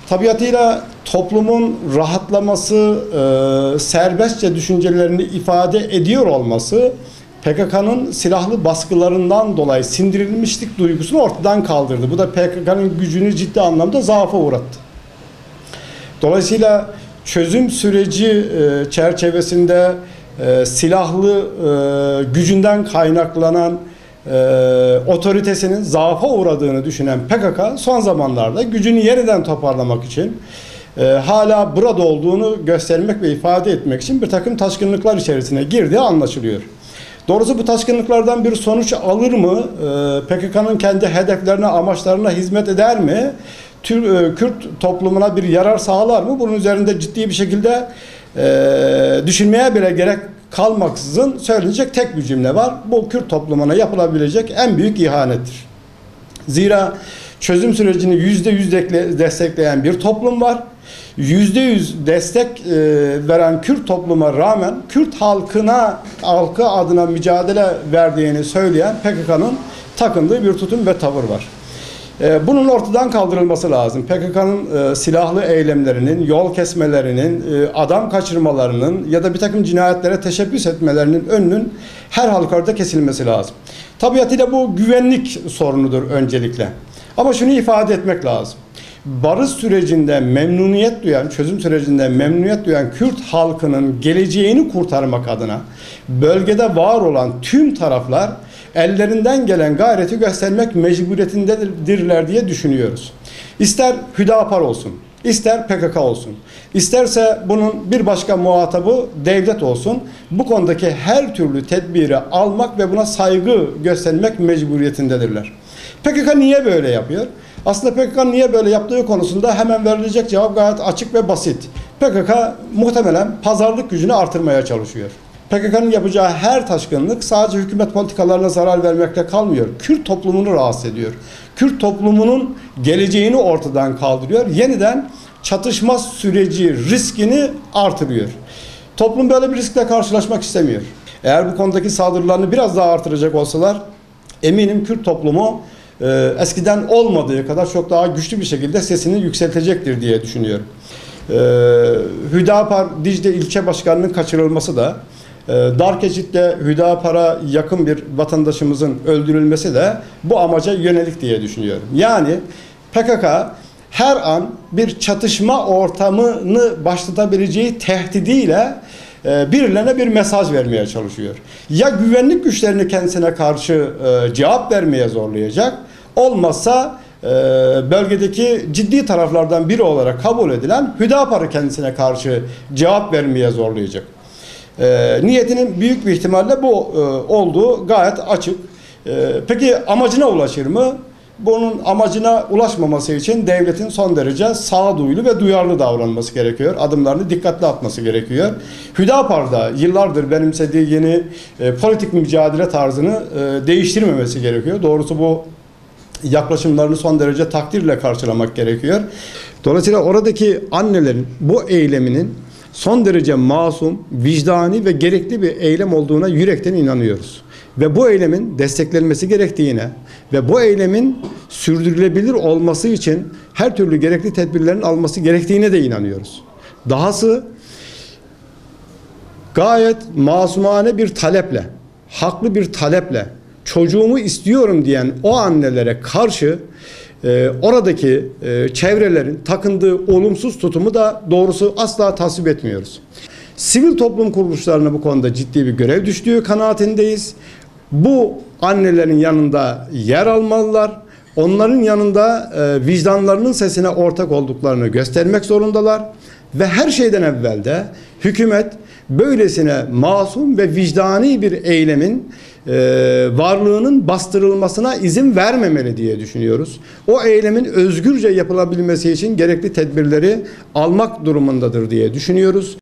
Tabiatıyla toplumun rahatlaması, serbestçe düşüncelerini ifade ediyor olması PKK'nın silahlı baskılarından dolayı sindirilmişlik duygusunu ortadan kaldırdı. Bu da PKK'nın gücünü ciddi anlamda zaafa uğrattı. Dolayısıyla çözüm süreci çerçevesinde silahlı gücünden kaynaklanan otoritesinin zaafa uğradığını düşünen PKK son zamanlarda gücünü yeniden toparlamak için hala burada olduğunu göstermek ve ifade etmek için bir takım taşkınlıklar içerisine girdiği anlaşılıyor. Doğrusu bu taşkınlıklardan bir sonuç alır mı? PKK'nın kendi hedeflerine, amaçlarına hizmet eder mi? Kürt toplumuna bir yarar sağlar mı? Bunun üzerinde ciddi bir şekilde düşünmeye bile gerek kalmaksızın söylenecek tek bir cümle var. Bu Kürt toplumuna yapılabilecek en büyük ihanettir. Zira çözüm sürecini %100 destekleyen bir toplum var. %100 destek veren Kürt topluma rağmen Kürt halkı adına mücadele verdiğini söyleyen PKK'nın takındığı bir tutum ve tavır var. Bunun ortadan kaldırılması lazım. PKK'nın silahlı eylemlerinin, yol kesmelerinin, adam kaçırmalarının ya da bir takım cinayetlere teşebbüs etmelerinin önünün her halükarda kesilmesi lazım. Tabiatıyla bu güvenlik sorunudur öncelikle. Ama şunu ifade etmek lazım. Barış sürecinde memnuniyet duyan, çözüm sürecinde memnuniyet duyan Kürt halkının geleceğini kurtarmak adına bölgede var olan tüm taraflar ellerinden gelen gayreti göstermek mecburiyetindedirler diye düşünüyoruz. İster Hüdapar olsun, ister PKK olsun, isterse bunun bir başka muhatabı devlet olsun, bu konudaki her türlü tedbiri almak ve buna saygı göstermek mecburiyetindedirler. PKK niye böyle yapıyor? Aslında PKK'nın niye böyle yaptığı konusunda hemen verilecek cevap gayet açık ve basit. PKK muhtemelen pazarlık gücünü artırmaya çalışıyor. PKK'nın yapacağı her taşkınlık sadece hükümet politikalarına zarar vermekle kalmıyor. Kürt toplumunu rahatsız ediyor. Kürt toplumunun geleceğini ortadan kaldırıyor. Yeniden çatışma süreci riskini artırıyor. Toplum böyle bir riskle karşılaşmak istemiyor. Eğer bu konudaki saldırılarını biraz daha artıracak olsalar eminim Kürt toplumu eskiden olmadığı kadar çok daha güçlü bir şekilde sesini yükseltecektir diye düşünüyorum. Hüdapar Dicle ilçe başkanının kaçırılması da Darkeçit'te Hüdapar'a yakın bir vatandaşımızın öldürülmesi de bu amaca yönelik diye düşünüyorum. Yani PKK her an bir çatışma ortamını başlatabileceği tehdidiyle birilerine bir mesaj vermeye çalışıyor. Ya güvenlik güçlerini kendisine karşı cevap vermeye zorlayacak, olmazsa bölgedeki ciddi taraflardan biri olarak kabul edilen Hüdapar'ı kendisine karşı cevap vermeye zorlayacak. Niyetinin büyük bir ihtimalle bu olduğu gayet açık. Peki amacına ulaşır mı? Bunun amacına ulaşmaması için devletin son derece sağduyulu ve duyarlı davranması gerekiyor. Adımlarını dikkatli atması gerekiyor. Hüdapar'da yıllardır benimsediği yeni politik mücadele tarzını değiştirmemesi gerekiyor. Doğrusu bu yaklaşımlarını son derece takdirle karşılamak gerekiyor. Dolayısıyla oradaki annelerin bu eyleminin son derece masum, vicdani ve gerekli bir eylem olduğuna yürekten inanıyoruz. Ve bu eylemin desteklenmesi gerektiğine ve bu eylemin sürdürülebilir olması için her türlü gerekli tedbirlerin alması gerektiğine de inanıyoruz. Dahası gayet masumane bir taleple, haklı bir taleple çocuğumu istiyorum diyen o annelere karşı oradaki çevrelerin takındığı olumsuz tutumu da doğrusu asla tasvip etmiyoruz. Sivil toplum kuruluşlarına bu konuda ciddi bir görev düştüğü kanaatindeyiz. Bu annelerin yanında yer almalılar. Onların yanında vicdanlarının sesine ortak olduklarını göstermek zorundalar. Ve her şeyden evvel de hükümet böylesine masum ve vicdani bir eylemin varlığının bastırılmasına izin vermemeli diye düşünüyoruz. O eylemin özgürce yapılabilmesi için gerekli tedbirleri almak durumundadır diye düşünüyoruz.